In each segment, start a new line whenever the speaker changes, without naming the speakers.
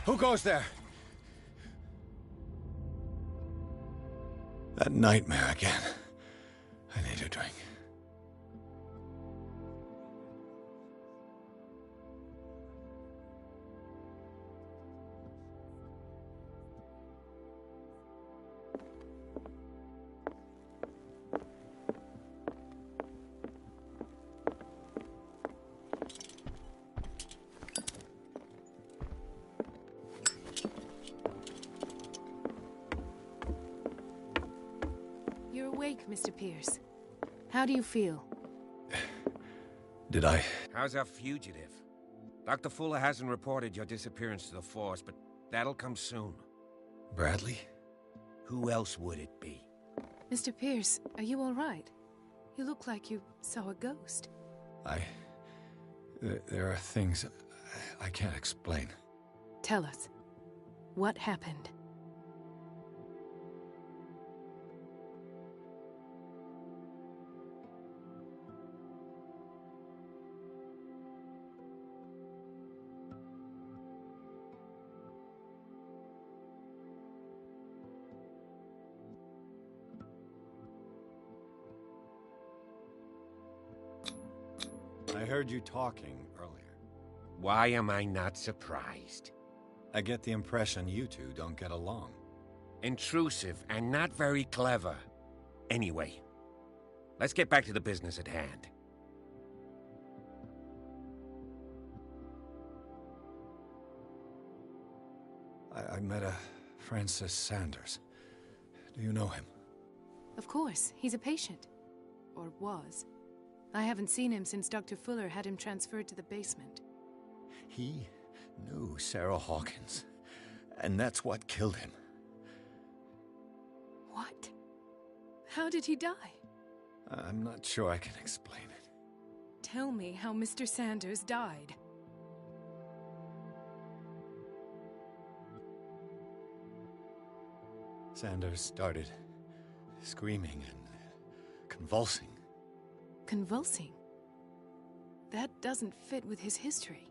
Who goes there? That nightmare again. I need a drink.
You're awake, Mr. Pierce. How do you feel?
Did I?
How's our fugitive? Dr. Fuller hasn't reported your disappearance to the force, but that'll come soon.
Bradley?
Who else would it be?
Mr. Pierce, are you all right? You look like you saw a ghost.
There are things I can't explain.
Tell us. What happened?
I heard you talking earlier.
Why am I not surprised?
I get the impression you two don't get along.
Intrusive and not very clever. Anyway, let's get back to the business at hand.
I met a Francis Sanders. Do you know him?
Of course, he's a patient. Or was. I haven't seen him since Dr. Fuller had him transferred to the basement.
He knew Sarah Hawkins, and that's what killed him.
What? How did he die?
I'm not sure I can explain it.
Tell me how Mr. Sanders died.
Sanders started screaming and convulsing.
Convulsing? That doesn't fit with his history.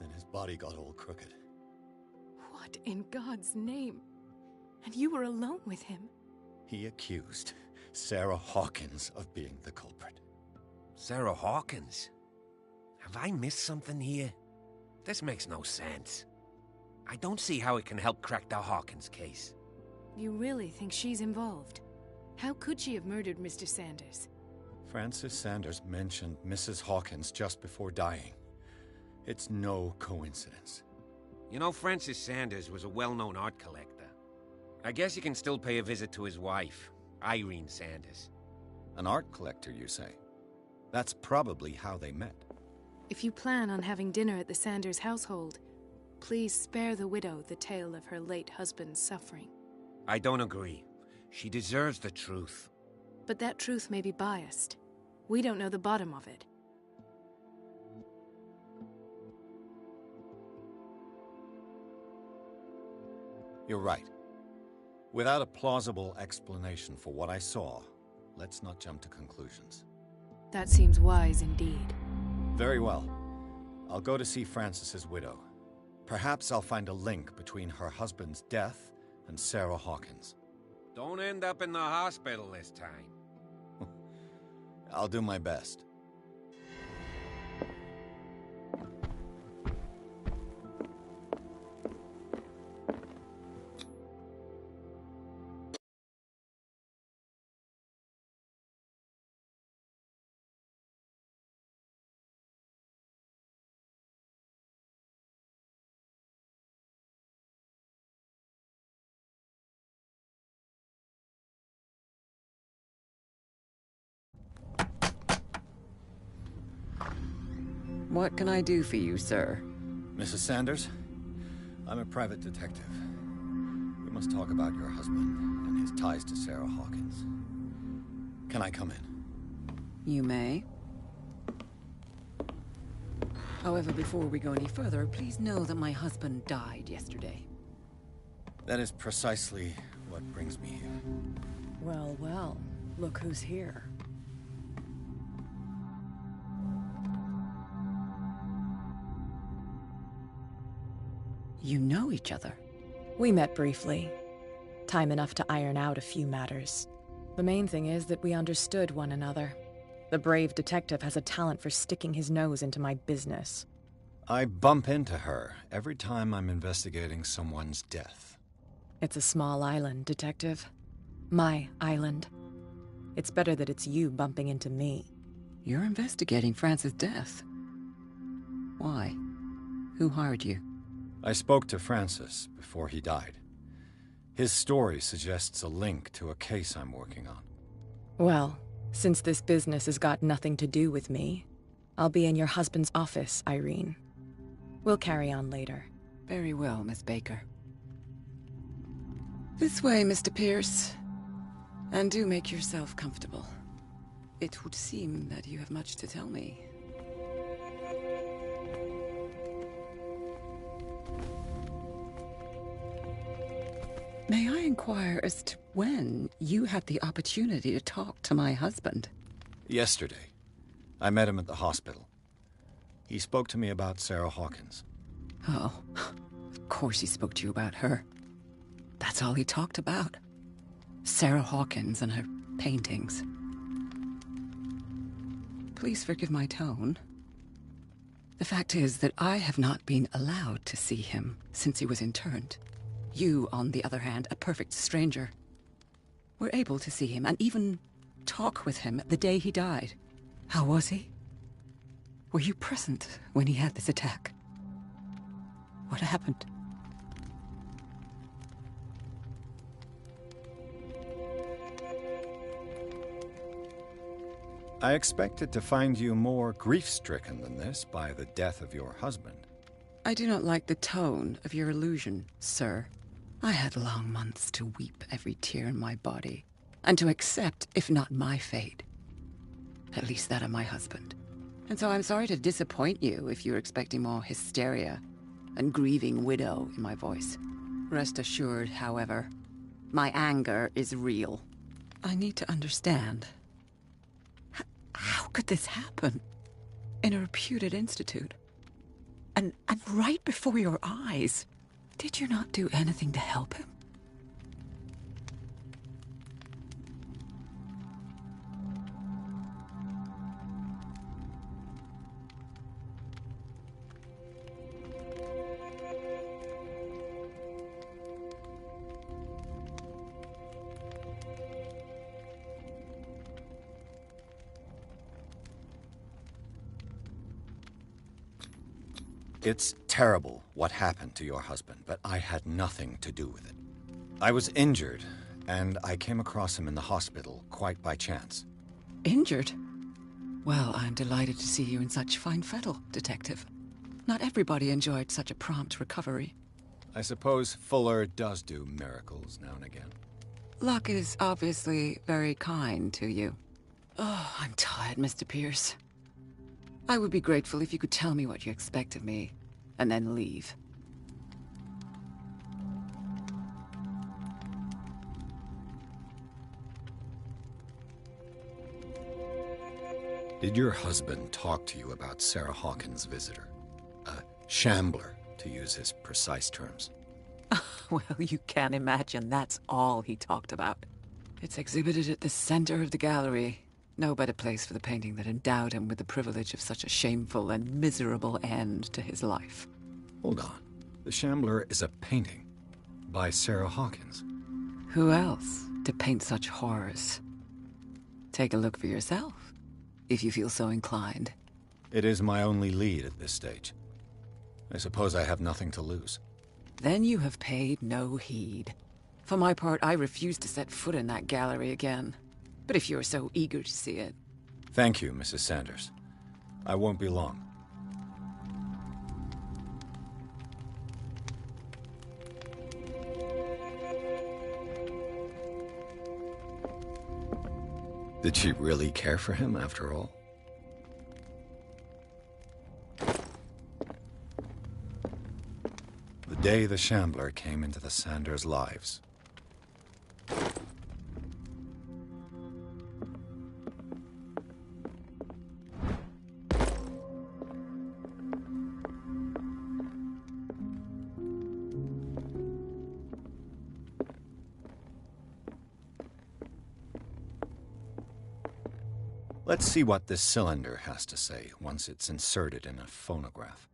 Then his body got all crooked.
What in God's name? And you were alone with him?
He accused Sarah Hawkins of being the culprit.
Sarah Hawkins? Have I missed something here? This makes no sense. I don't see how it can help crack the Hawkins case.
You really think she's involved? How could she have murdered Mr. Sanders?
Francis Sanders mentioned Mrs. Hawkins just before dying. It's no coincidence.
You know, Francis Sanders was a well-known art collector. I guess you can still pay a visit to his wife, Irene Sanders.
An art collector, you say? That's probably how they met.
If you plan on having dinner at the Sanders household, please spare the widow the tale of her late husband's suffering.
I don't agree. She deserves the truth.
But that truth may be biased. We don't know the bottom of it.
You're right. Without a plausible explanation for what I saw, let's not jump to conclusions.
That seems wise indeed.
Very well. I'll go to see Francis's widow. Perhaps I'll find a link between her husband's death and Sarah Hawkins.
Don't end up in the hospital this time.
I'll do my best.
What can I do for you, sir?
Mrs. Sanders, I'm a private detective. We must talk about your husband and his ties to Sarah Hawkins. Can I come in?
You may. However, before we go any further, please know that my husband died yesterday.
That is precisely what brings me here.
Well, well, look who's here.
You know each other?
We met briefly. Time enough to iron out a few matters. The main thing is that we understood one another. The brave detective has a talent for sticking his nose into my business.
I bump into her every time I'm investigating someone's death.
It's a small island, Detective. My island. It's better that it's you bumping into me.
You're investigating Francis' death. Why? Who hired you?
I spoke to Francis before he died. His story suggests a link to a case I'm working on.
Well, since this business has got nothing to do with me, I'll be in your husband's office, Irene. We'll carry on later.
Very well, Miss Baker. This way, Mr. Pierce. And do make yourself comfortable. It would seem that you have much to tell me. May I inquire as to when you had the opportunity to talk to my husband?
Yesterday, I met him at the hospital. He spoke to me about Sarah Hawkins.
Oh, of course he spoke to you about her. That's all he talked about. Sarah Hawkins and her paintings. Please forgive my tone. The fact is that I have not been allowed to see him since he was interned. You, on the other hand, a perfect stranger, were able to see him and even talk with him the day he died. How was he? Were you present when he had this attack? What happened?
I expected to find you more grief-stricken than this by the death of your husband.
I do not like the tone of your allusion, sir. I had long months to weep every tear in my body, and to accept, if not my fate, at least that of my husband. And so I'm sorry to disappoint you if you're expecting more hysteria and grieving widow in my voice. Rest assured, however, my anger is real. I need to understand. How could this happen? In a reputed institute? And right before your eyes? Did you not do anything to help him?
It's terrible what happened to your husband, but I had nothing to do with it. I was injured, and I came across him in the hospital quite by chance.
Injured? Well, I'm delighted to see you in such fine fettle, Detective. Not everybody enjoyed such a prompt recovery.
I suppose Fuller does do miracles now and again.
Luck is obviously very kind to you. Oh, I'm tired, Mr. Pierce. I would be grateful if you could tell me what you expect of me, and then leave.
Did your husband talk to you about Sarah Hawkins' visitor? A shambler, to use his precise terms.
Well, you can imagine that's all he talked about. It's exhibited at the center of the gallery. No better place for the painting that endowed him with the privilege of such a shameful and miserable end to his life.
Hold on. The Shambler is a painting by Sarah Hawkins.
Who else to paint such horrors? Take a look for yourself, if you feel so inclined.
It is my only lead at this stage. I suppose I have nothing to lose.
Then you have paid no heed. For my part, I refuse to set foot in that gallery again. But if you're so eager to see it...
Thank you, Mrs. Sanders. I won't be long. Did she really care for him after all? The day the Shambler came into the Sanders' lives. Let's see what this cylinder has to say once it's inserted in a phonograph.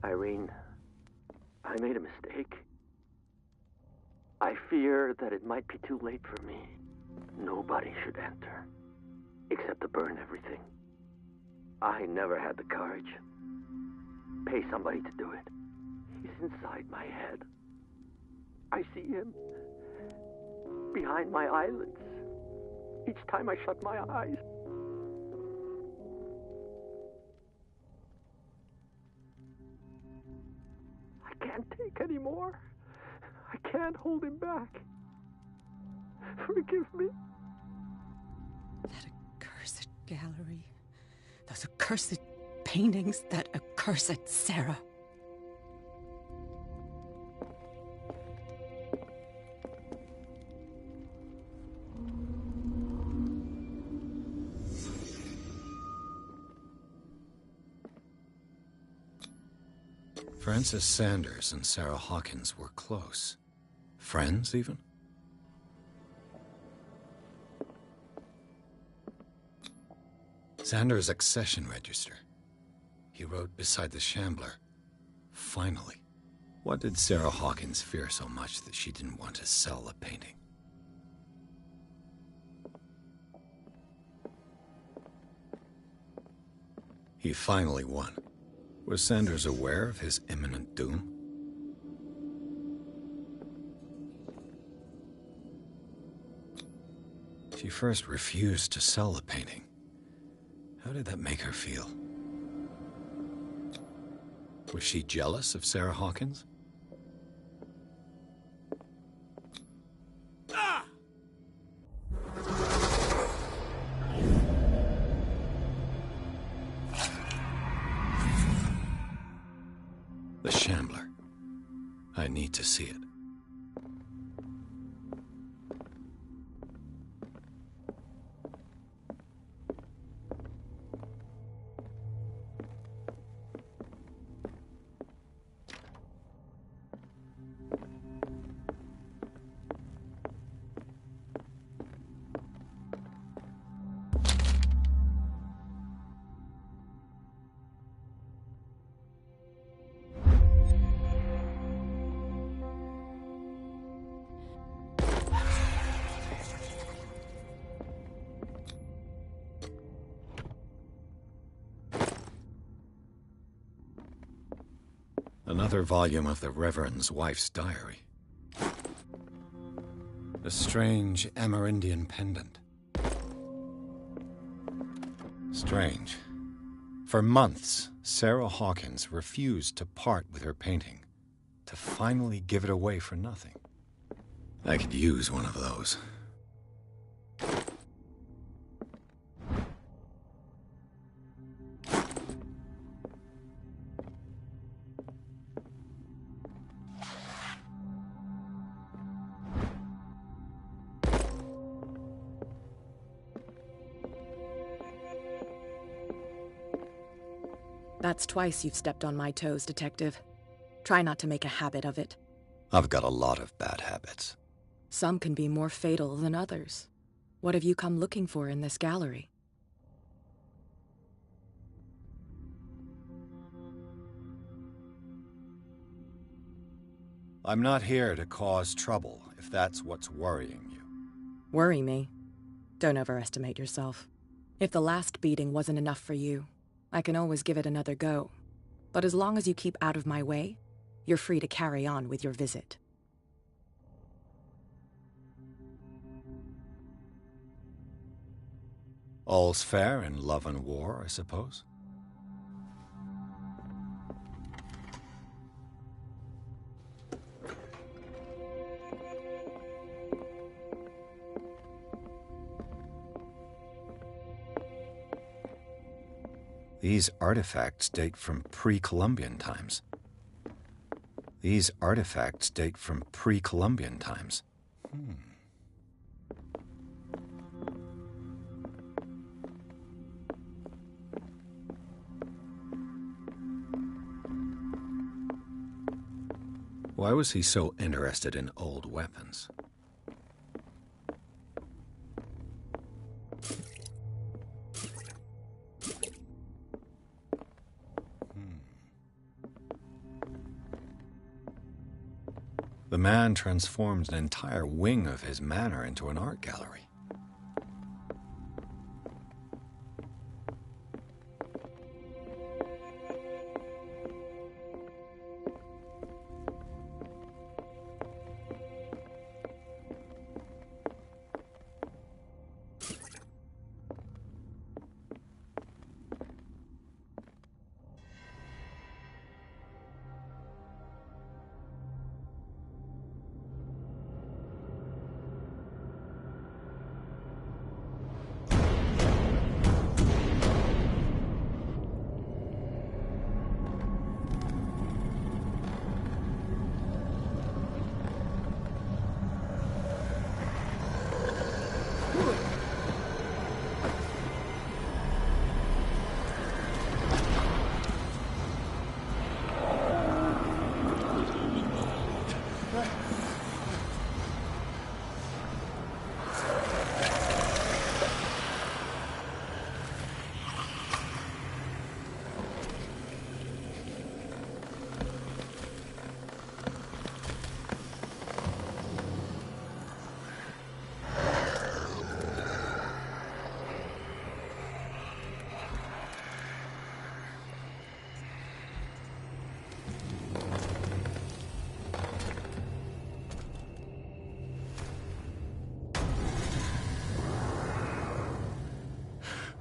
Irene, I made a mistake. I fear that it might be too late for me. Nobody should enter, except to burn everything. I never had the courage. Pay somebody to do it. He's inside my head. I see him behind my eyelids each time I shut my eyes. I can't take any more. I can't hold him back. Forgive me.
That accursed gallery. Those accursed paintings. That accursed Sarah.
Francis Sanders and Sarah Hawkins were close. Friends, even? Sanders' accession register. He wrote beside the Shambler, "Finally." What did Sarah Hawkins fear so much that she didn't want to sell the painting? He finally won. Was Sanders aware of his imminent doom? She first refused to sell the painting. How did that make her feel? Was she jealous of Sarah Hawkins? The Shambler. I need to see it. Another volume of the Reverend's wife's diary. A strange Amerindian pendant. Strange. For months, Sarah Hawkins refused to part with her painting, to finally give it away for nothing. I could use one of those.
That's twice you've stepped on my toes, Detective. Try not to make a habit of it.
I've got a lot of bad habits.
Some can be more fatal than others. What have you come looking for in this gallery?
I'm not here to cause trouble, if that's what's worrying you.
Worry me? Don't overestimate yourself. If the last beating wasn't enough for you, I can always give it another go. But as long as you keep out of my way, you're free to carry on with your visit.
All's fair in love and war, I suppose? These artifacts date from pre-Columbian times. These artifacts date from pre-Columbian times. Why was he so interested in old weapons? The man transformed an entire wing of his manor into an art gallery.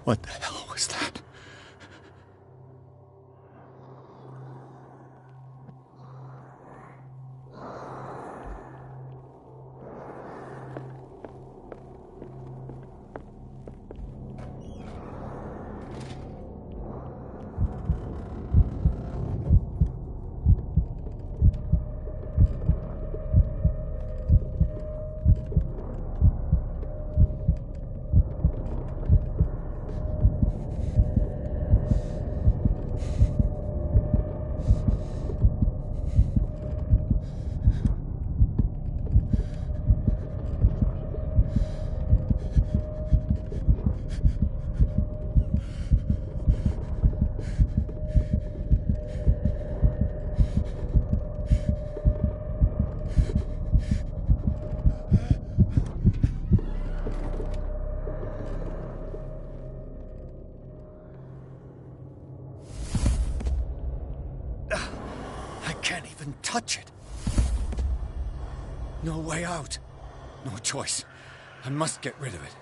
What the hell was that? Touch it. No way out. No choice. I must get rid of it.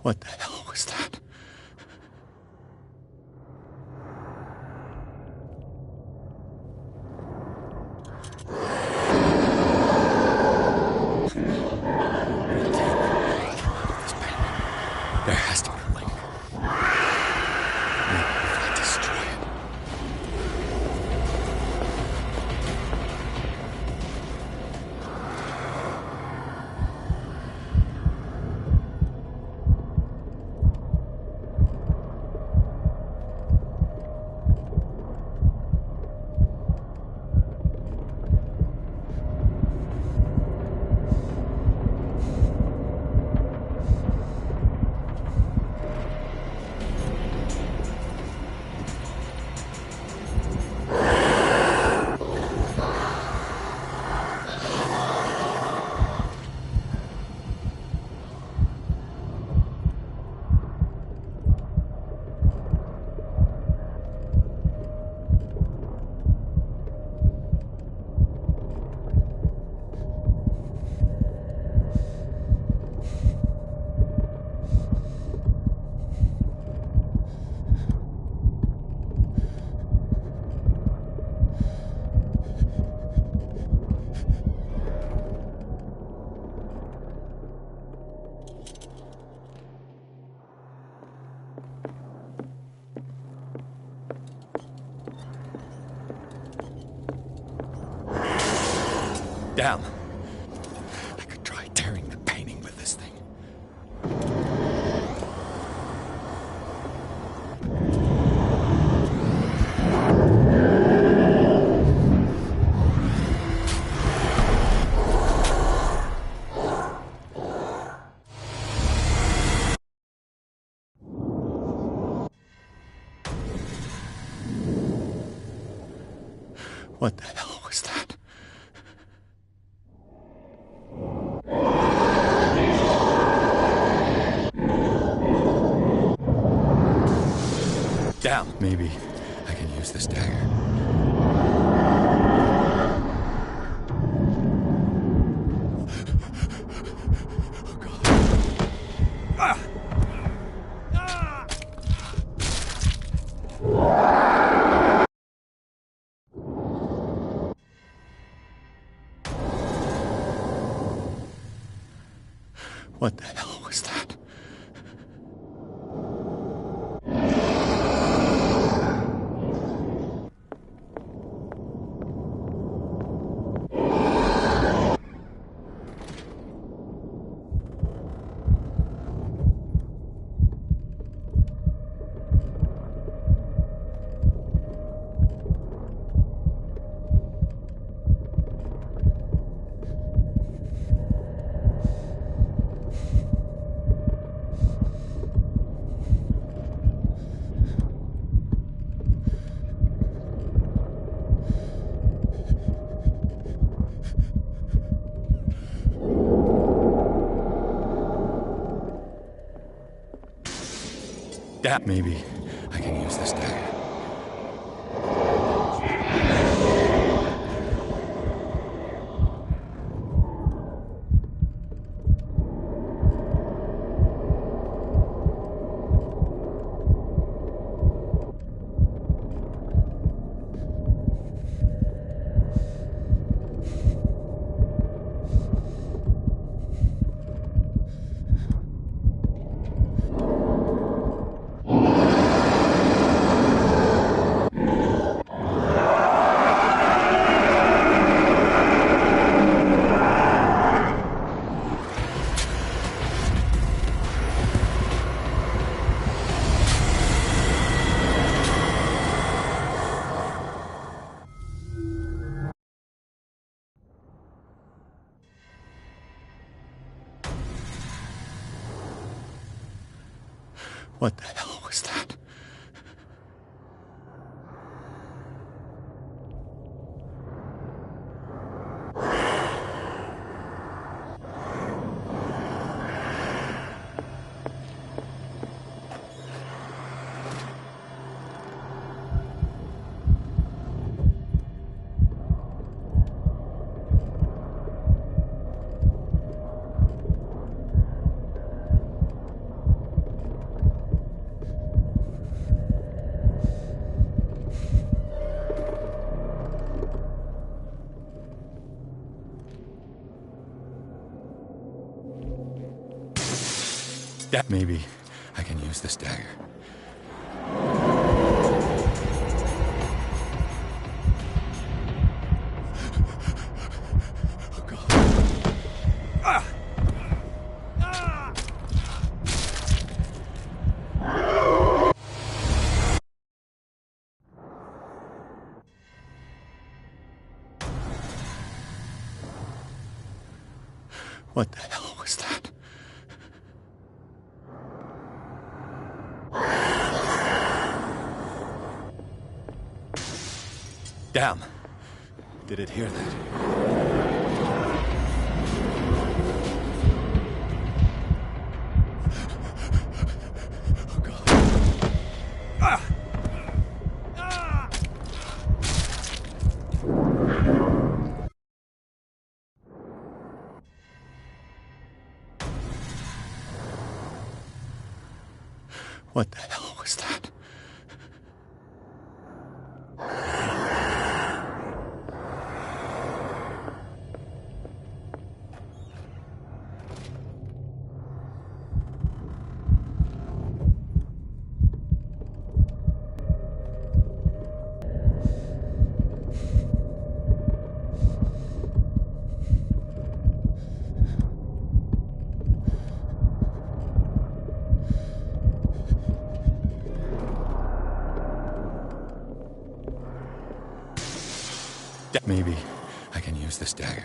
What the hell was that? There has to be a link. Maybe if I destroy it. Damn. I could try tearing the painting with this thing. What the hell was that? Damn. Maybe I can use this dagger. Oh, God. Ah! Ah! What the hell was that? Maybe I can use this dagger. What the hell was that? Maybe I can use this dagger. What the hell was that? Damn. Did it hear that? Oh, God. What the hell was that? Maybe I can use this dagger.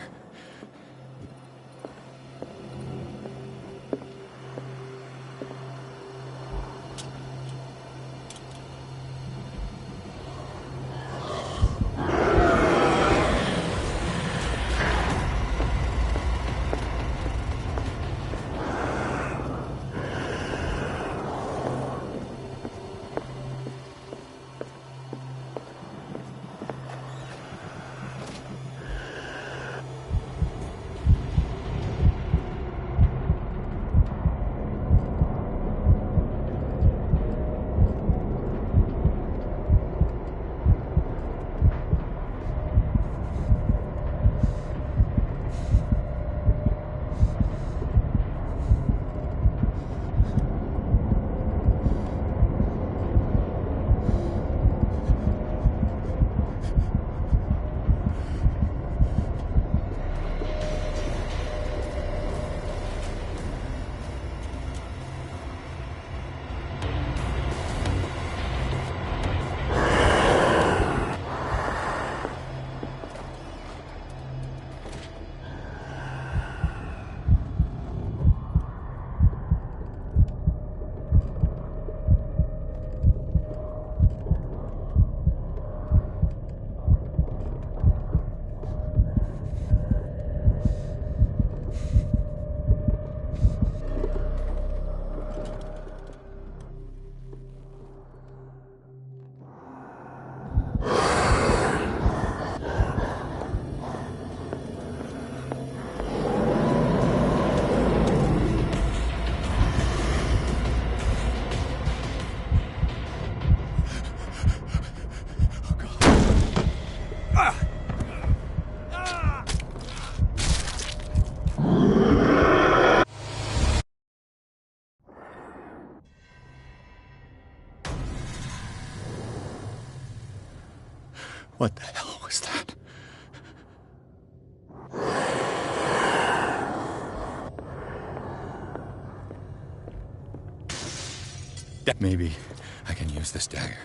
What the hell was that? Maybe I can use this dagger.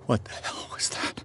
What the hell was that?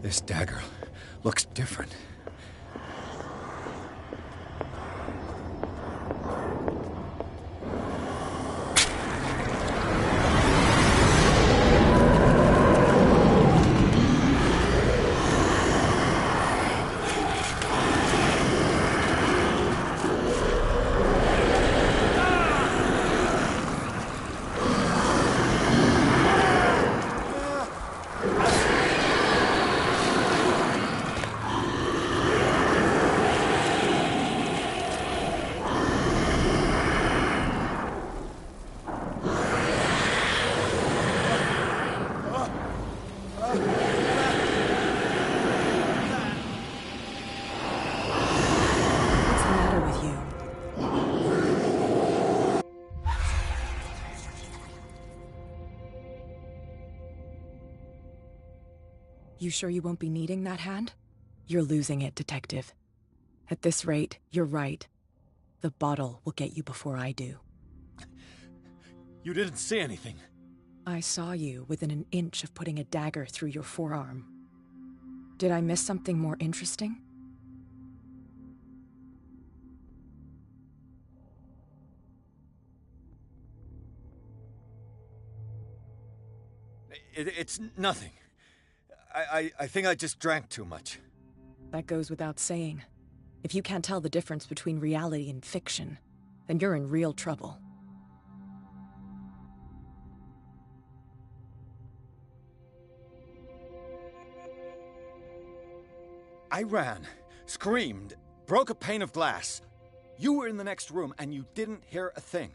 This dagger looks different.
What's the matter with you? You sure you won't be needing that hand? You're losing it, Detective. At this rate, you're right. The bottle will get you before I do.
You didn't see anything.
I saw you within an inch of putting a dagger through your forearm. Did I miss something more interesting?
It's nothing. I think I just drank too much.
That goes without saying. If you can't tell the difference between reality and fiction, then you're in real trouble.
I ran, screamed, broke a pane of glass. You were in the next room and you didn't hear a thing.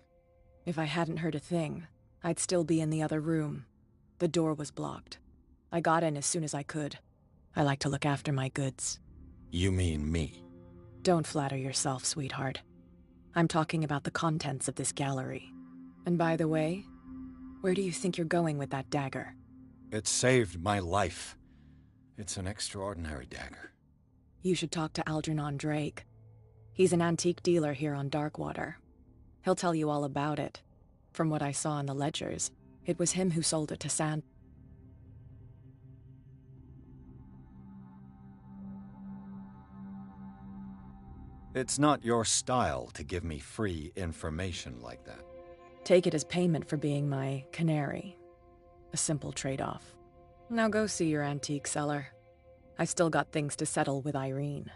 If I hadn't heard a thing, I'd still be in the other room. The door was blocked. I got in as soon as I could. I like to look after my goods.
You mean me?
Don't flatter yourself, sweetheart. I'm talking about the contents of this gallery. And by the way, where do you think you're going with that dagger?
It saved my life. It's an extraordinary dagger.
You should talk to Algernon Drake. He's an antique dealer here on Darkwater. He'll tell you all about it. From what I saw in the ledgers, it was him who sold it to Sand.
It's not your style to give me free information like that.
Take it as payment for being my canary. A simple trade-off. Now go see your antique seller. I still got things to settle with Irene.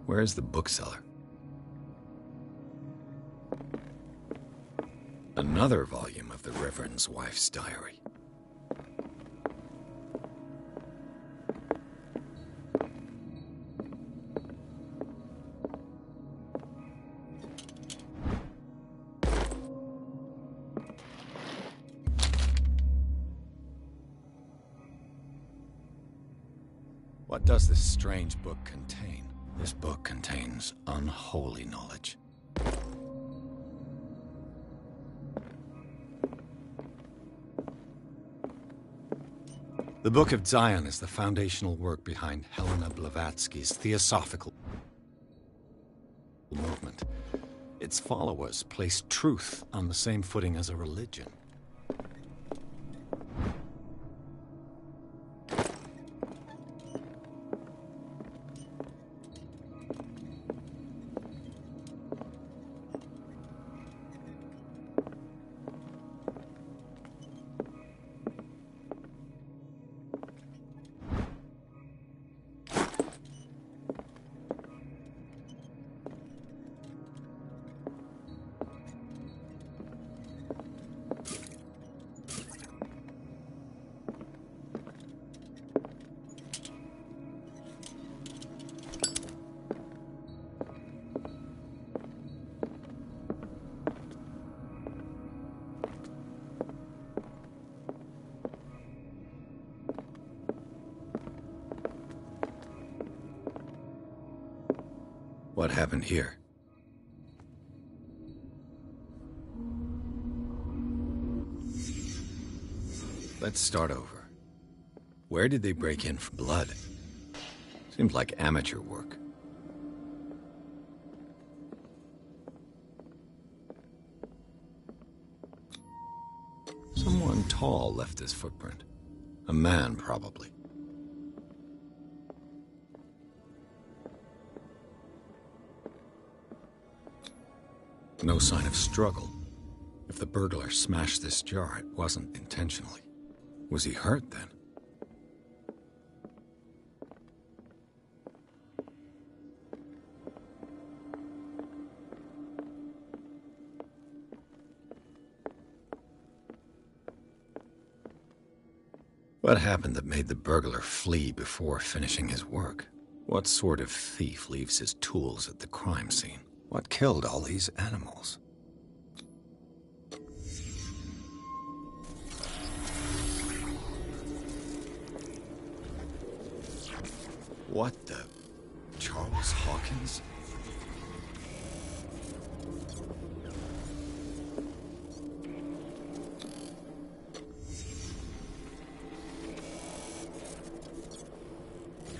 Where's the bookseller? Another volume of the Reverend's wife's diary. What does this strange book contain? This book contains unholy knowledge. The Book of Zion is the foundational work behind Helena Blavatsky's Theosophical movement. Its followers place truth on the same footing as a religion. What happened here? Let's start over. Where did they break in for blood? Seems like amateur work. Someone tall left this footprint. A man, probably. No sign of struggle. If the burglar smashed this jar, it wasn't intentionally. Was he hurt then? What happened that made the burglar flee before finishing his work? What sort of thief leaves his tools at the crime scene? What killed all these animals? What the... Charles Hawkins?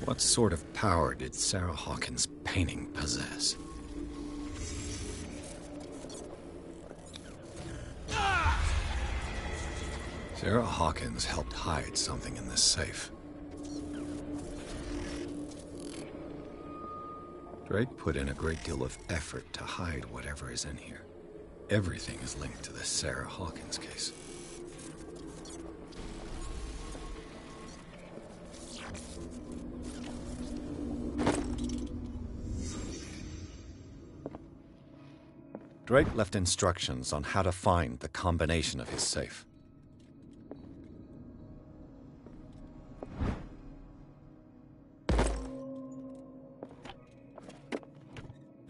What sort of power did Sarah Hawkins' painting possess? Sarah Hawkins helped hide something in this safe. Drake put in a great deal of effort to hide whatever is in here. Everything is linked to the Sarah Hawkins case. Drake left instructions on how to find the combination of his safe.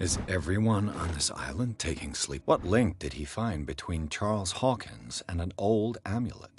Is everyone on this island taking sleep? What link did he find between Charles Hawkins and an old amulet?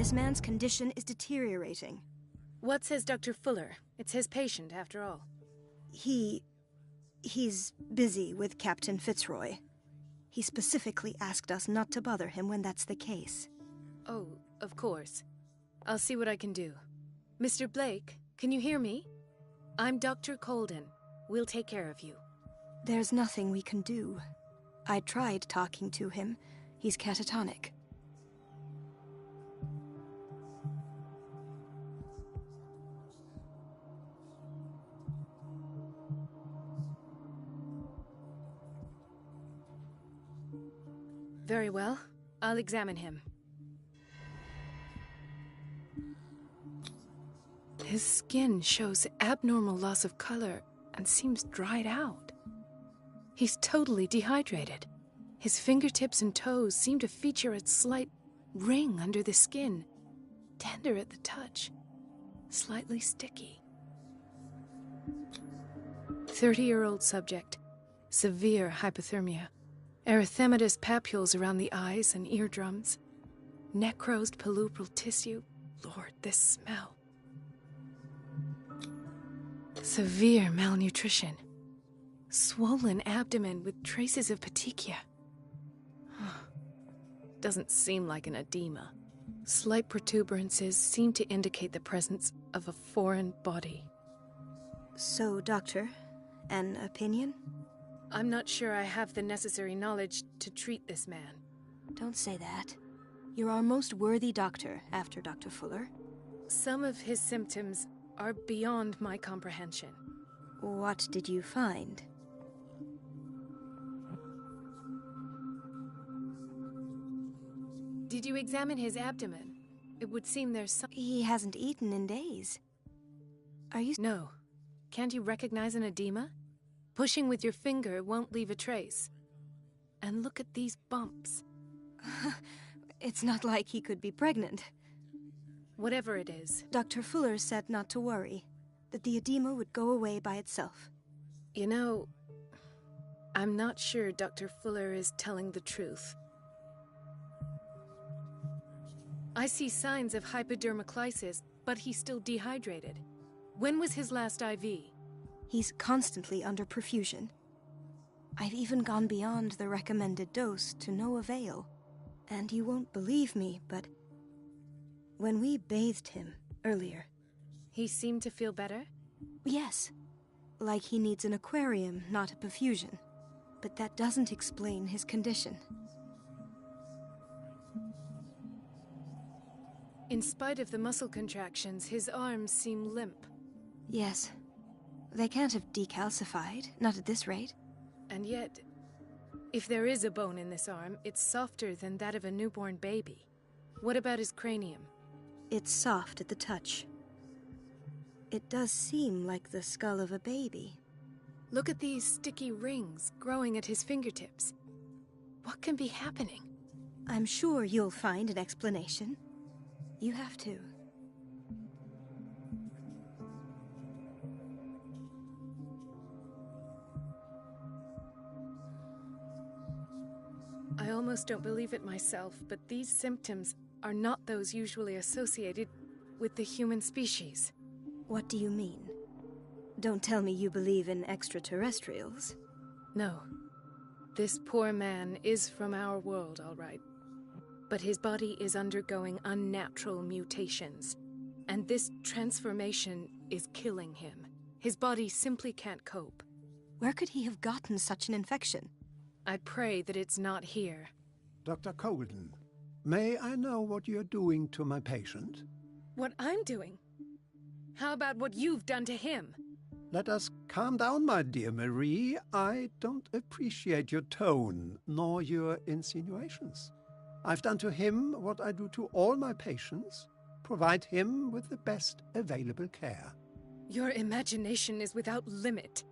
This man's condition is deteriorating.
What says Dr. Fuller? It's his patient, after all.
He's busy with Captain Fitzroy. He specifically asked us not to bother him when that's the case.
Oh, of course. I'll see what I can do. Mr. Blake, can you hear me? I'm Dr. Colden. We'll take care of you.
There's nothing we can do. I tried talking to him. He's catatonic.
Very well. I'll examine him. His skin shows abnormal loss of color and seems dried out. He's totally dehydrated. His fingertips and toes seem to feature a slight ring under the skin, tender at the touch, slightly sticky. 30-year-old subject, severe hypothermia, erythematous papules around the eyes and eardrums, necrosed palpebral tissue. Lord, this smell. Severe malnutrition. Swollen abdomen with traces of petechia. Doesn't seem like an edema. Slight protuberances seem to indicate the presence of a foreign body.
So, Doctor, an opinion?
I'm not sure I have the necessary knowledge to treat this man.
Don't say that. You're our most worthy doctor after Dr. Fuller.
Some of his symptoms are beyond my comprehension.
What did you find?
Did you examine his abdomen? It would seem there's some...
He hasn't eaten in days. Are you...
No. Can't you recognize an edema? Pushing with your finger won't leave a trace. And look at these bumps.
It's not like he could be pregnant.
Whatever it is.
Dr. Fuller said not to worry, that the edema would go away by itself.
You know, I'm not sure Dr. Fuller is telling the truth. I see signs of hypodermoclysis, but he's still dehydrated. When was his last IV?
He's constantly under perfusion. I've even gone beyond the recommended dose to no avail. And you won't believe me, but when we bathed him earlier...
He seemed to feel better?
Yes. Like he needs an aquarium, not a perfusion. But that doesn't explain his condition.
In spite of the muscle contractions, his arms seem limp.
Yes. They can't have decalcified, not at this rate.
And yet, if there is a bone in this arm, it's softer than that of a newborn baby. What about his cranium?
It's soft at the touch. It does seem like the skull of a baby.
Look at these sticky rings growing at his fingertips. What can be happening?
I'm sure you'll find an explanation. You have to.
I almost don't believe it myself, but these symptoms are not those usually associated with the human species.
What do you mean? Don't tell me you believe in extraterrestrials.
No. This poor man is from our world, all right. But his body is undergoing unnatural mutations. And this transformation is killing him. His body simply can't cope.
Where could he have gotten such an infection?
I pray that it's not here.
Dr. Colden, may I know what you're doing to my patient?
What I'm doing? How about what you've done to him?
Let us calm down, my dear Marie. I don't appreciate your tone, nor your insinuations. I've done to him what I do to all my patients, provide him with the best available care.
Your imagination is without limit.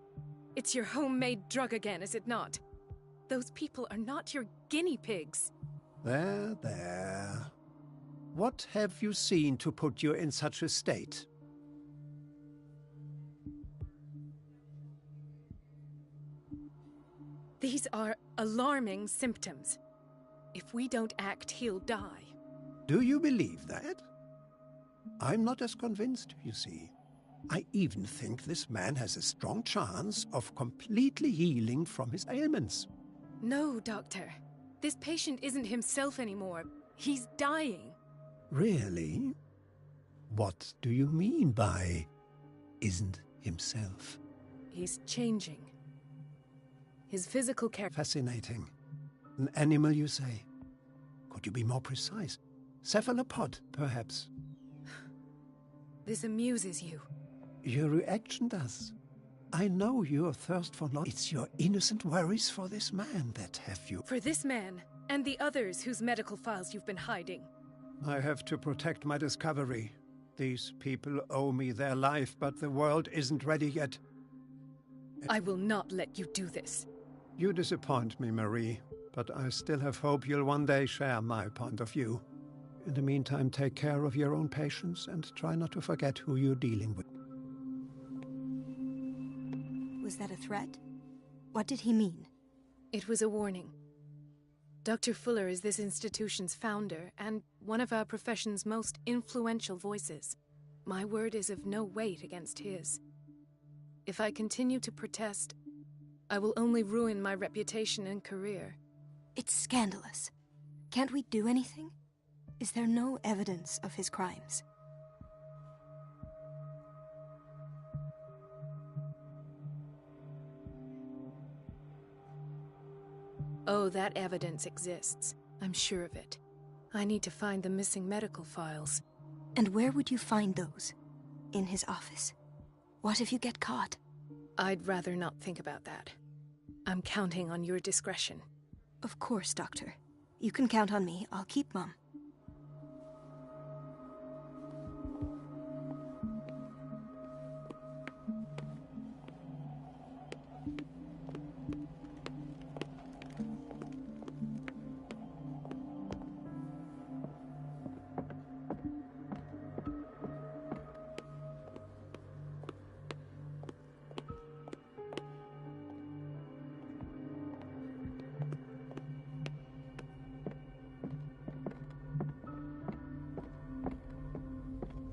It's your homemade drug again, is it not? Those people are not your guinea pigs.
There, there. What have you seen to put you in such a state?
These are alarming symptoms. If we don't act, he'll die.
Do you believe that? I'm not as convinced, you see. I even think this man has a strong chance of completely healing from his ailments.
No, Doctor. This patient isn't himself anymore. He's dying.
Really? What do you mean by isn't himself?
He's changing. His physical character...
Fascinating. An animal, you say? Could you be more precise? Cephalopod, perhaps?
This amuses you.
Your reaction does. I know your thirst for knowledge. It's your innocent worries for this man that have you.
For this man, and the others whose medical files you've been hiding.
I have to protect my discovery. These people owe me their life, but the world isn't ready yet.
I will not let you do this.
You disappoint me, Marie, but I still have hope you'll one day share my point of view. In the meantime, take care of your own patients and try not to forget who you're dealing with.
Was that a threat? What did he mean?
It was a warning. Dr. Fuller is this institution's founder and one of our profession's most influential voices. My word is of no weight against his. If I continue to protest, I will only ruin my reputation and career.
It's scandalous. Can't we do anything? Is there no evidence of his crimes?
Oh, that evidence exists. I'm sure of it. I need to find the missing medical files.
And where would you find those? In his office? What if you get caught?
I'd rather not think about that. I'm counting on your discretion.
Of course, Doctor. You can count on me. I'll keep mum.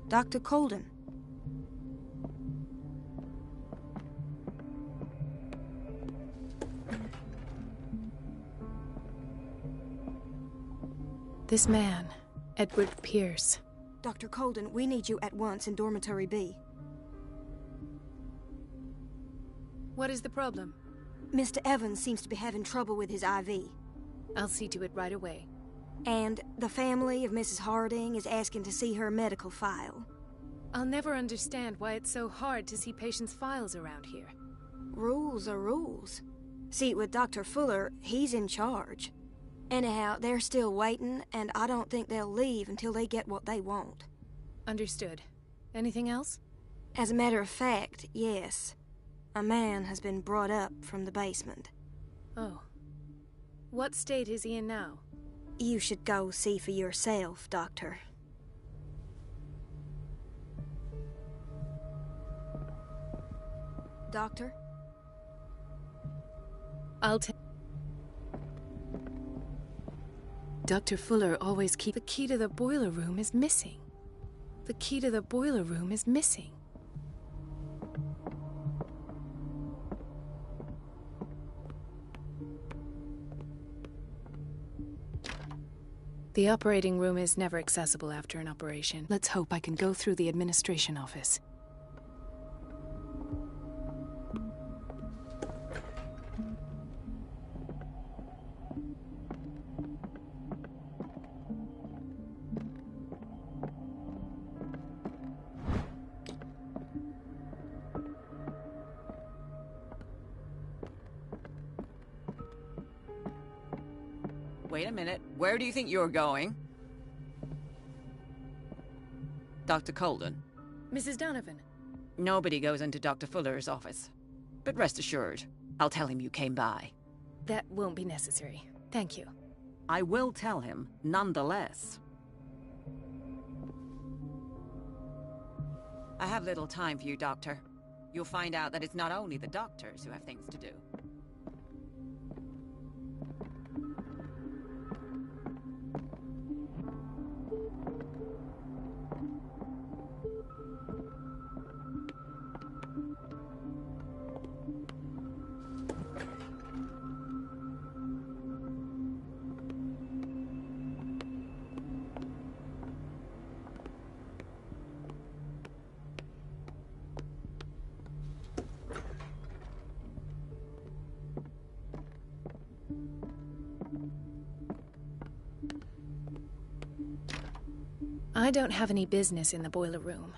Dr. Colden.
This man, Edward Pierce.
Dr. Colden, we need you at once in Dormitory B.
What is the problem?
Mr. Evans seems to be having trouble with his IV.
I'll see to it right away.
And the family of Mrs. Harding is asking to see her medical file.
I'll never understand why it's so hard to see patients' files around here.
Rules are rules. See, with Dr. Fuller, he's in charge. Anyhow, they're still waiting, and I don't think they'll leave until they get what they want.
Understood. Anything else?
As a matter of fact, yes. A man has been brought up from the basement.
Oh. What state is he in now?
You should go see for yourself, Doctor. Doctor?
Dr. Fuller always keeps... The key to the boiler room is missing. The key to the boiler room is missing. The operating room is never accessible after an operation. Let's hope I can go through the administration office.
Wait a minute. Where do you think you're going? Dr. Colden.
Mrs. Donovan.
Nobody goes into Dr. Fuller's office. But rest assured, I'll tell him you came by.
That won't be necessary. Thank you.
I will tell him, nonetheless. I have little time for you, Doctor. You'll find out that it's not only the doctors who have things to do.
I don't have any business in the boiler room.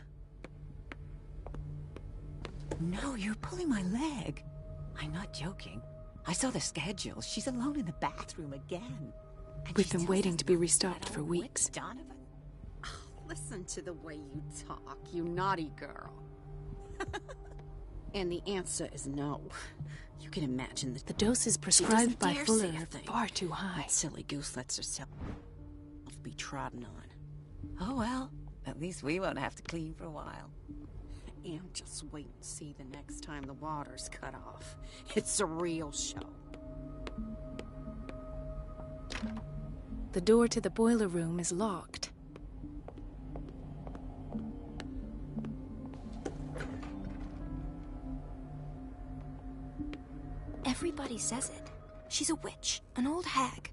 No, you're pulling my leg. I'm not joking. I saw the schedule. She's alone in the bathroom again. And
We've
she
been
tells
waiting
us
to be
about
restocked
that
for
old
weeks.
witch, Donovan. Oh, listen to the way you talk, you naughty girl. And the answer is no. You can imagine that
The doses prescribed by
dare
Fuller
say a
are
thing.
far too high.
That silly goose lets herself be trodden on. Oh well, at least we won't have to clean for a while. And just wait and see the next time the water's cut off. It's a real show.
The door to the boiler room is locked.
Everybody says it. She's a witch, an old hag.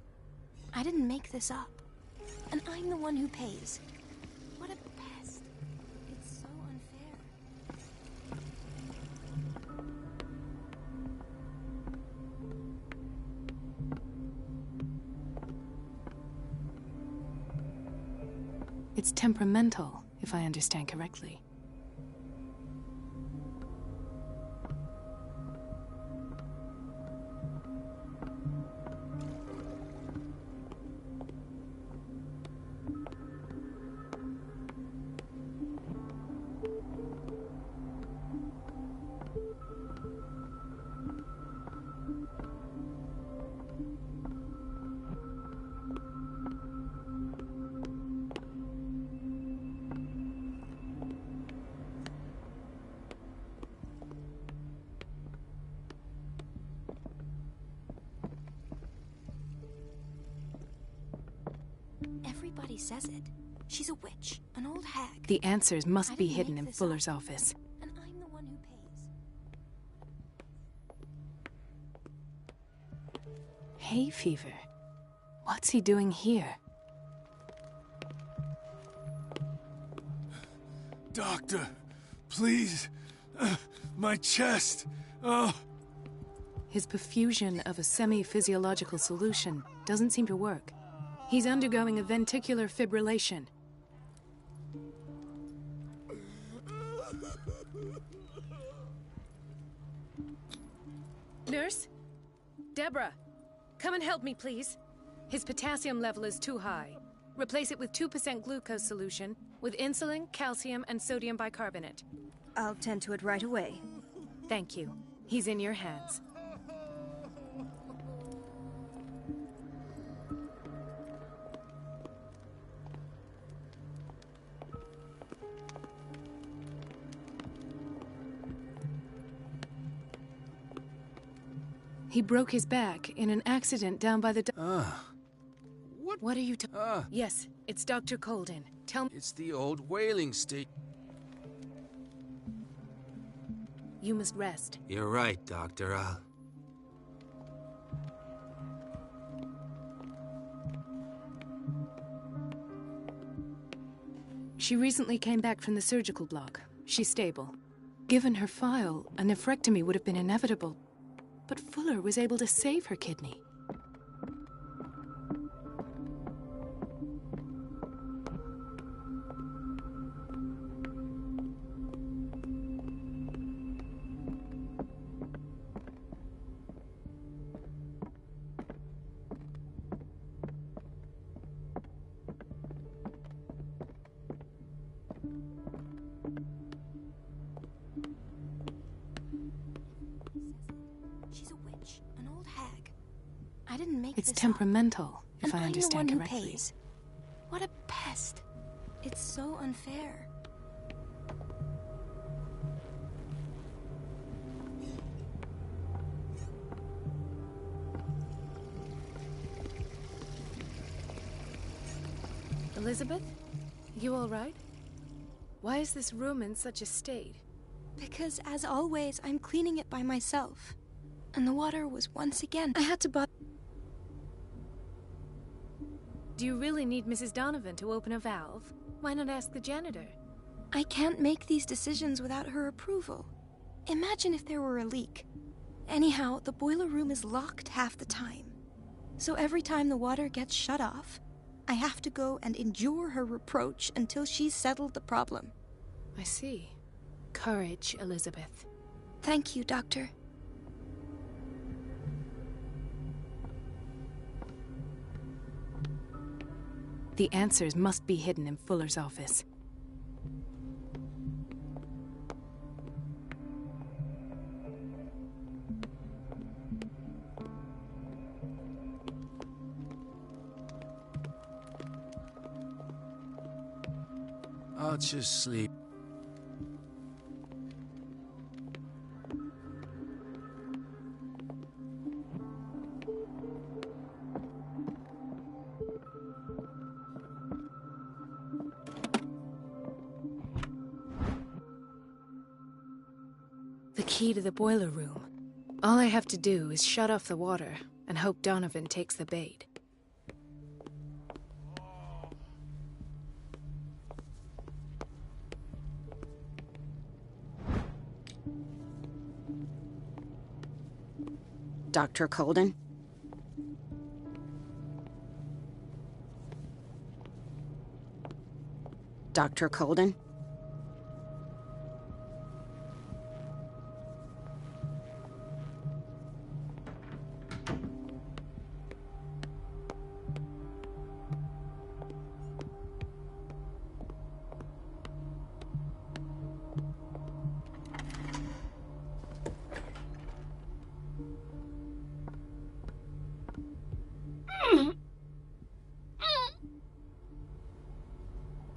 I didn't make this up. And I'm the one who pays. What a pest. It's so unfair.
It's temperamental, if I understand correctly.
Everybody says it. She's a witch, an old hag.
The answers must
I
be
didn't
hidden
make
in
this
Fuller's
up.
office.
And I'm the one who pays.
Hay fever. What's he doing here?
Doctor, please. My chest. Oh.
His perfusion of a semi-physiological solution doesn't seem to work. He's undergoing a ventricular fibrillation. Nurse? Deborah, come and help me, please. His potassium level is too high. Replace it with 2% glucose solution with insulin, calcium, and sodium bicarbonate.
I'll tend to it right away.
Thank you. He's in your hands. He broke his back in an accident down by the... What are you Yes, it's Dr. Colden. Tell me...
It's the old whaling state.
You must rest.
You're right, Doctor. I'll...
She recently came back from the surgical block. She's stable. Given her file, a nephrectomy would have been inevitable. But Fuller was able to save her kidney.
She's a witch, an old hag. I didn't make
It's
this
temperamental,
up.
if
And
I understand
I'm the one
correctly.
who pays. What a pest. It's so unfair.
Elizabeth? You all right? Why is this room in such a state?
Because, as always, I'm cleaning it by myself. And the water was once again... I had to
Do you really need Mrs. Donovan to open a valve? Why not ask the janitor?
I can't make these decisions without her approval. Imagine if there were a leak. Anyhow, the boiler room is locked half the time. So every time the water gets shut off, I have to go and endure her reproach until she's settled the problem.
I see. Courage, Elizabeth.
Thank you, Doctor.
The answers must be hidden in Fuller's office.
I'll just sleep.
The key to the boiler room. All I have to do is shut off the water and hope Donovan takes the bait.
Dr. Colden? Dr. Colden?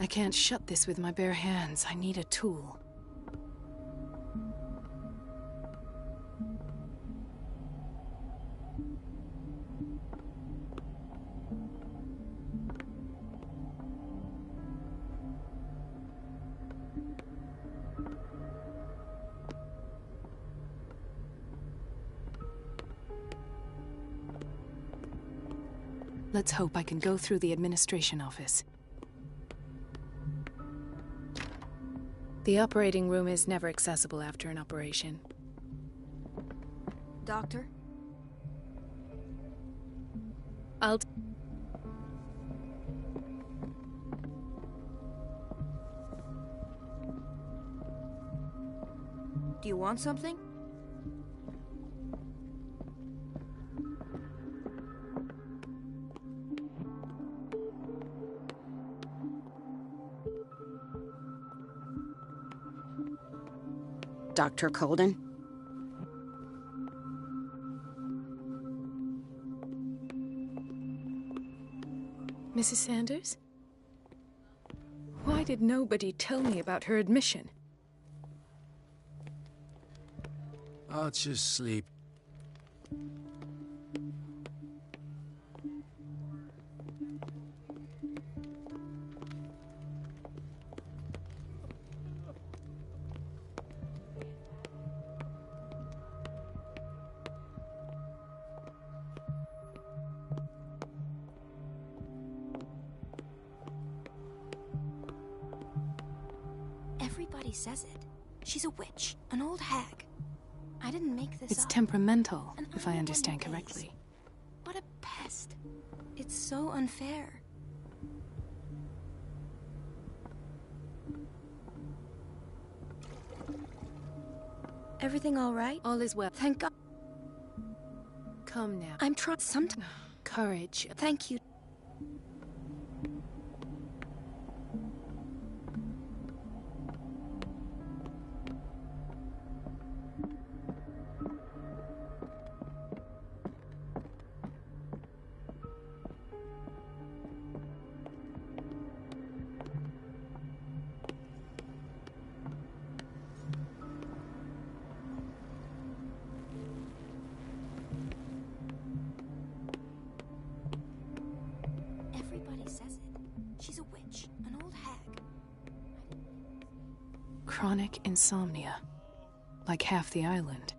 I can't shut this with my bare hands. I need a tool. Let's hope I can go through the administration office. The operating room is never accessible after an operation.
Doctor? Do you want something?
Dr. Colden?
Mrs. Sanders? Why did nobody tell me about her admission?
I'll just sleep.
Everybody says it. She's a witch, an old hag. I didn't make this
It's
up.
temperamental,
And
if
I'm
I
the
understand
one who pays.
correctly.
What a pest. It's so unfair. Everything all right?
All is well.
Thank God.
Come now.
I'm trying sometimes.
Courage.
Thank you. Everybody says it. She's a witch, an old hag.
Chronic insomnia. Like half the island.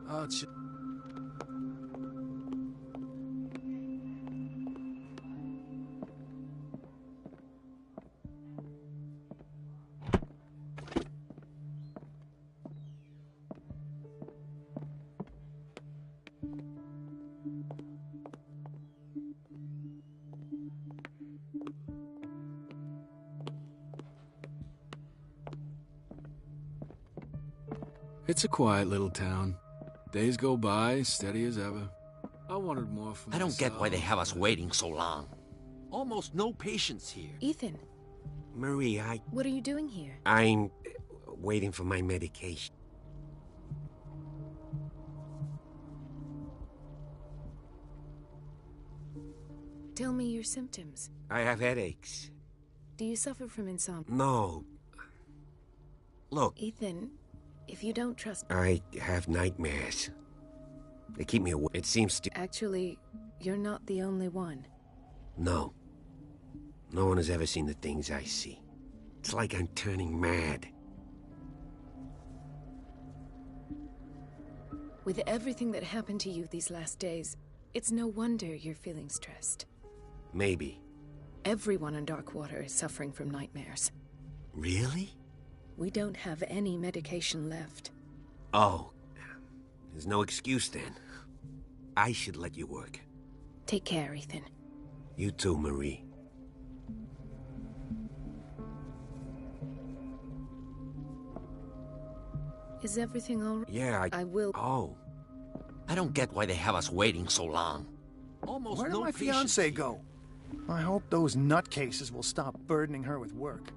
I'll just... It's a quiet little town. Days go by, steady as ever. I wanted more from
I don't get why they have us
myself,
waiting so long. Almost no patients here.
Ethan,
Marie,
what are you doing here?
I'm waiting for my medication.
Tell me your symptoms.
I have headaches.
Do you suffer from insomnia?
No. Look,
Ethan, if you don't trust...
I have nightmares. They keep me awake. It seems to...
Actually, you're not the only one.
No. No one has ever seen the things I see. It's like I'm turning mad.
With everything that happened to you these last days, it's no wonder you're feeling stressed.
Maybe.
Everyone in Darkwater is suffering from nightmares.
Really?
We don't have any medication left.
Oh. There's no excuse then. I should let you work.
Take care, Ethan.
You too, Marie.
Is everything all right?
Yeah,
I will...
Oh. I don't get why they have us waiting so long. Almost
Where did
no
my
patients
fiancé
here.
go? I hope those nutcases will stop burdening her with work.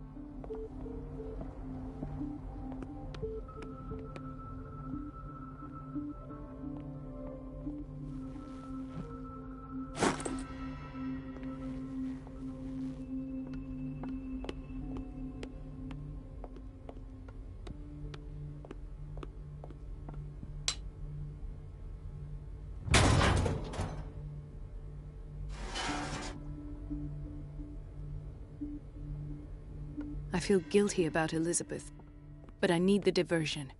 I feel guilty about Elizabeth, but I need the diversion.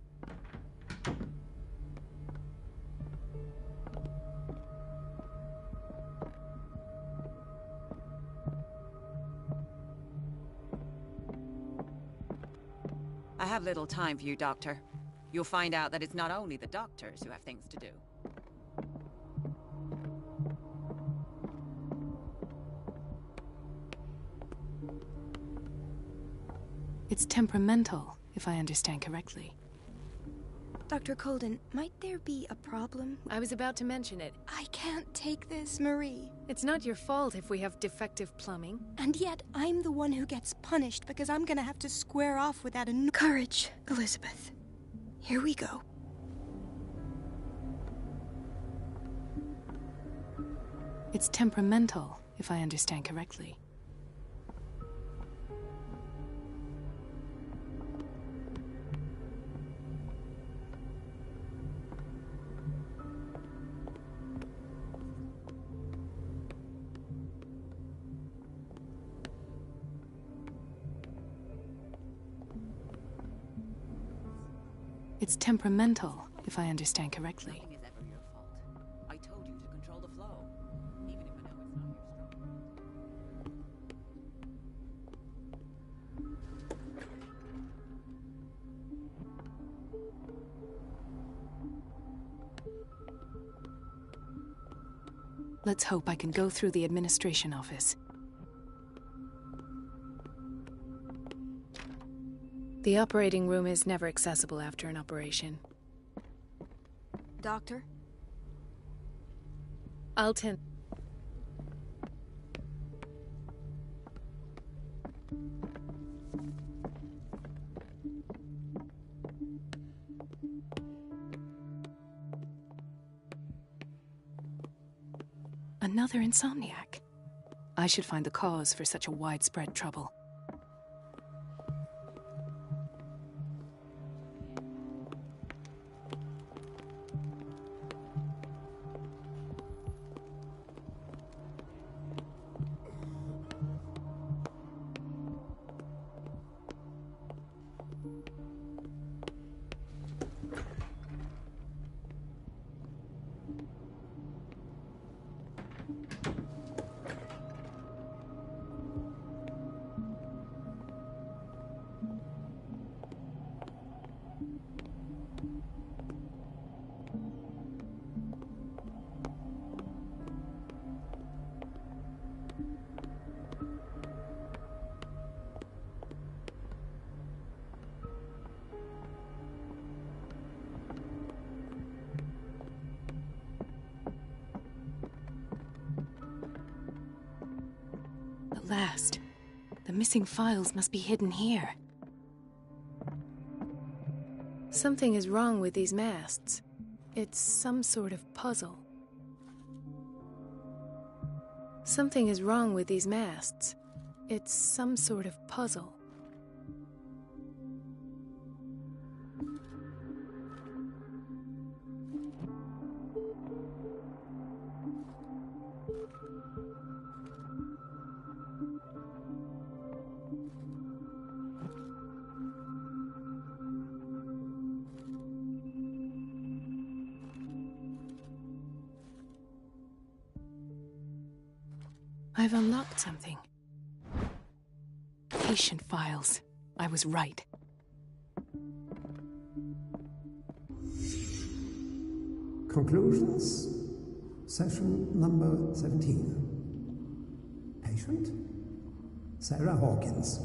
I have little time for you, Doctor. You'll find out that it's not only the doctors who have things to do.
It's temperamental, if I understand correctly.
Dr. Colden, might there be a problem?
I was about to mention it.
I can't take this, Marie.
It's not your fault if we have defective plumbing.
And yet, I'm the one who gets punished because I'm gonna have to square off with that Courage, Elizabeth. Here we go.
It's temperamental, if I understand correctly. It's temperamental, if I understand correctly.
Nothing is ever your fault. I told you to control the flow, even if I know it's not your strong.
Let's hope I can go through the administration office. The operating room is never accessible after an operation.
Doctor?
I'll tend... Another insomniac. I should find the cause for such a widespread trouble. last. The missing files must be hidden here. Something is wrong with these masts. It's some sort of puzzle. Something is wrong with these masts. It's some sort of puzzle. I've unlocked something. Patient files. I was right.
Conclusions. Session number 17. Patient? Sarah Hawkins.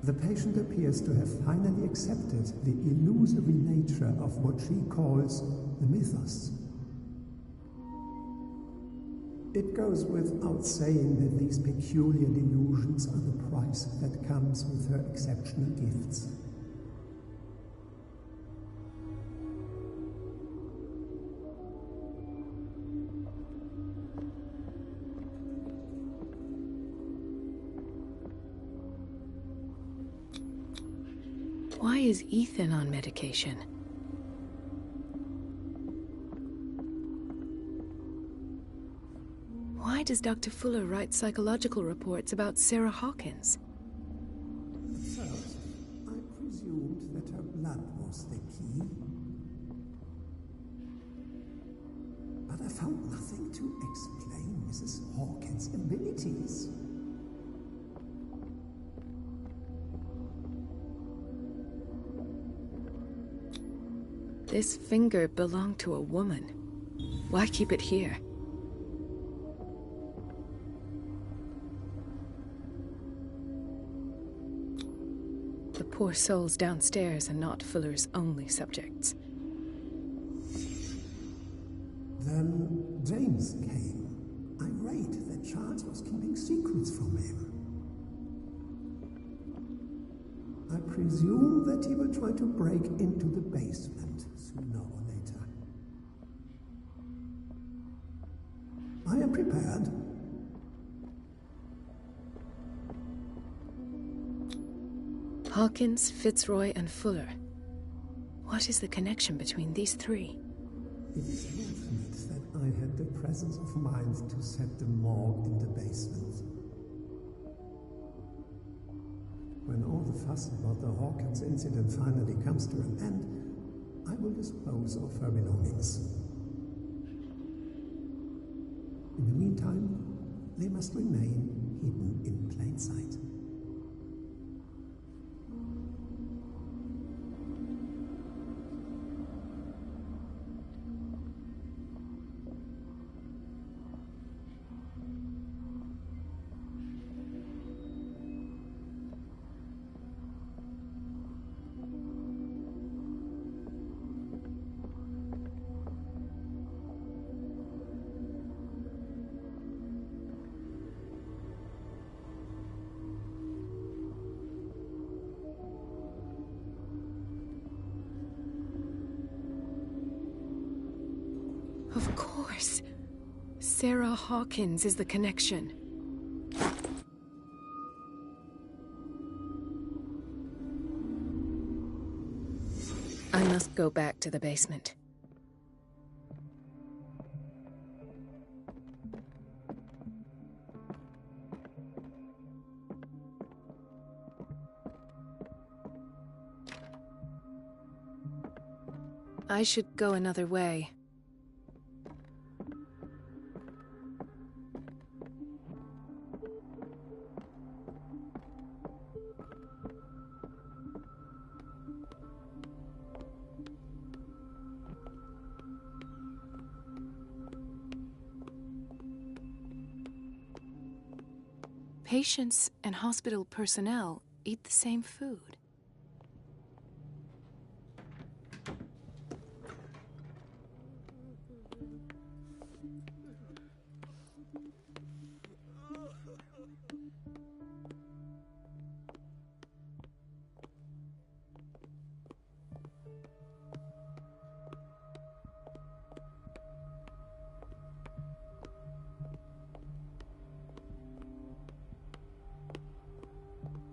The patient appears to have finally accepted the illusory nature of what she calls the mythos. It goes without saying that these peculiar delusions are the price that comes with her exceptional gifts.
Why is Ethan on medication? Why does Dr. Fuller write psychological reports about Sarah Hawkins?
At first, I presumed that her blood was the key. But I found nothing to explain Mrs. Hawkins' abilities.
This finger belonged to a woman. Why keep it here? The poor souls downstairs are not Fuller's only subjects.
Then James came, irate that Charles was keeping secrets from him. I presume that he will try to break into the basement sooner or later. I am prepared.
Hawkins, Fitzroy, and Fuller. What is the connection between these three?
It is fortunate that I had the presence of mind to set the morgue in the basement. When all the fuss about the Hawkins incident finally comes to an end, I will dispose of her belongings. In the meantime, they must remain hidden in plain sight.
Of course. Sarah Hawkins is the connection. I must go back to the basement. I should go another way. Patients and hospital personnel eat the same food.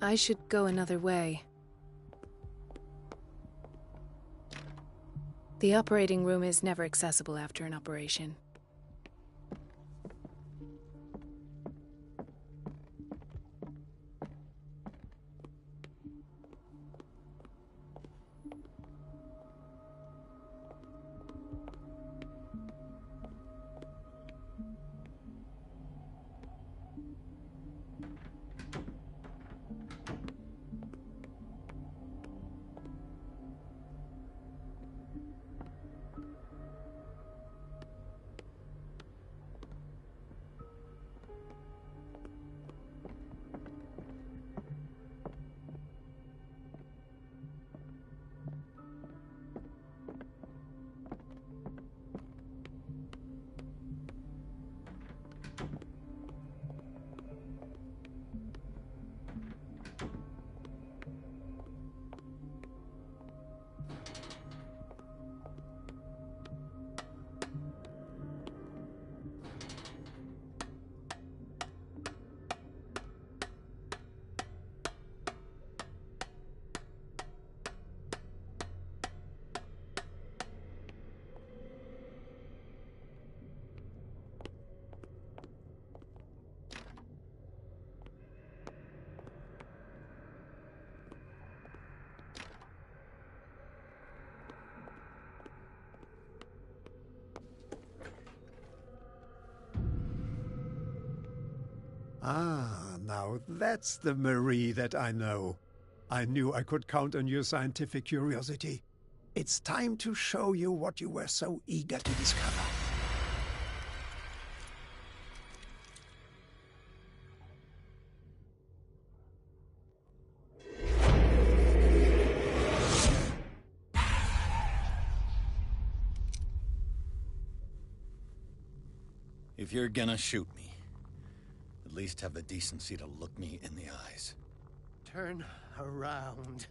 I should go another way. The operating room is never accessible after an operation.
Ah, now that's the Marie that I know. I knew I could count on your scientific curiosity. It's time to show you what you were so eager to discover.
If you're gonna shoot me, at least have the decency to look me in the eyes.
Turn around.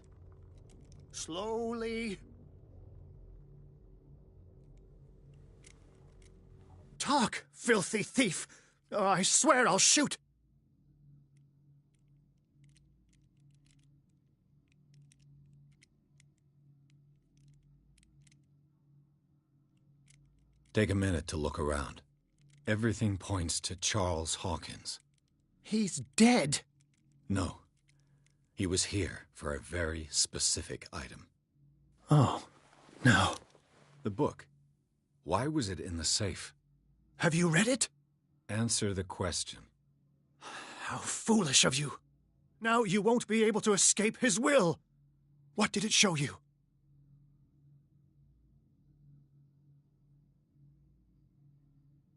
Slowly. Talk, filthy thief! Or I swear I'll shoot!
Take a minute to look around. Everything points to Charles Hawkins.
He's dead!
No. He was here for a very specific item.
Oh, no.
The book. Why was it in the safe?
Have you read it?
Answer the question.
How foolish of you. Now you won't be able to escape his will. What did it show you?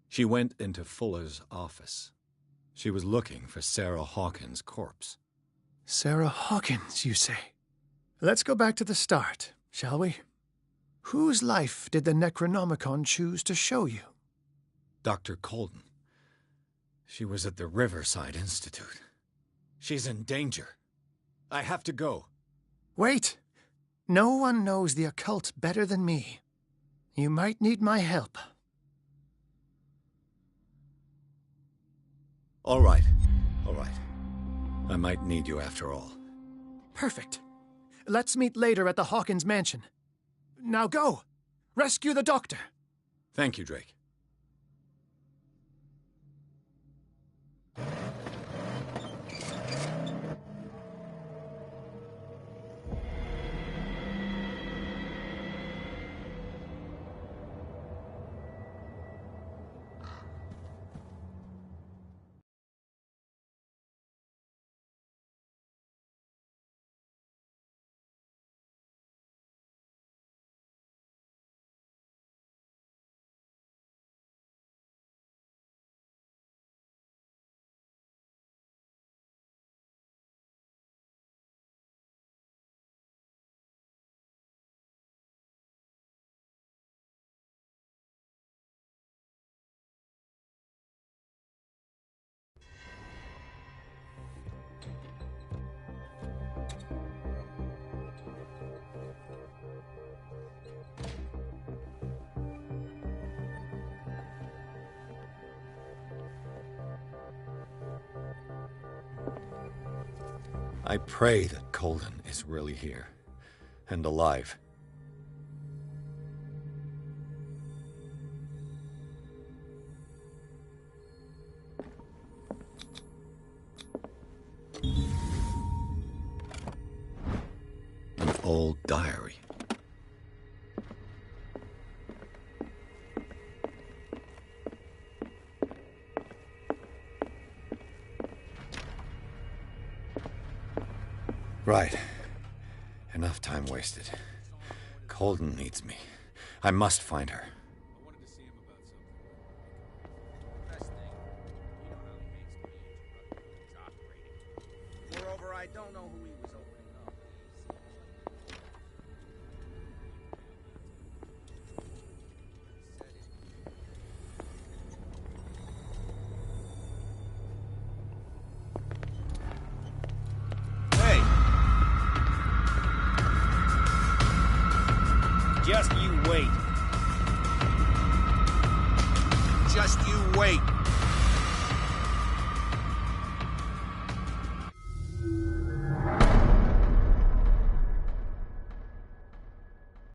She went into Fuller's office. She was looking for Sarah Hawkins' corpse.
Sarah Hawkins, you say? Let's go back to the start, shall we? Whose life did the Necronomicon choose to show you?
Dr. Colden. She was at the Riverside Institute. She's in danger. I have to go.
Wait. No one knows the occult better than me. You might need my help.
All right. All right. I might need you after all.
Perfect. Let's meet later at the Hawkins mansion. Now go! Rescue the doctor!
Thank you, Drake. I pray that Colden is really here, and alive. An old diary. Right. Enough time wasted. Colden needs me. I must find her.
Moreover, I don't know who he was opening up.
Just you wait.
Just you wait.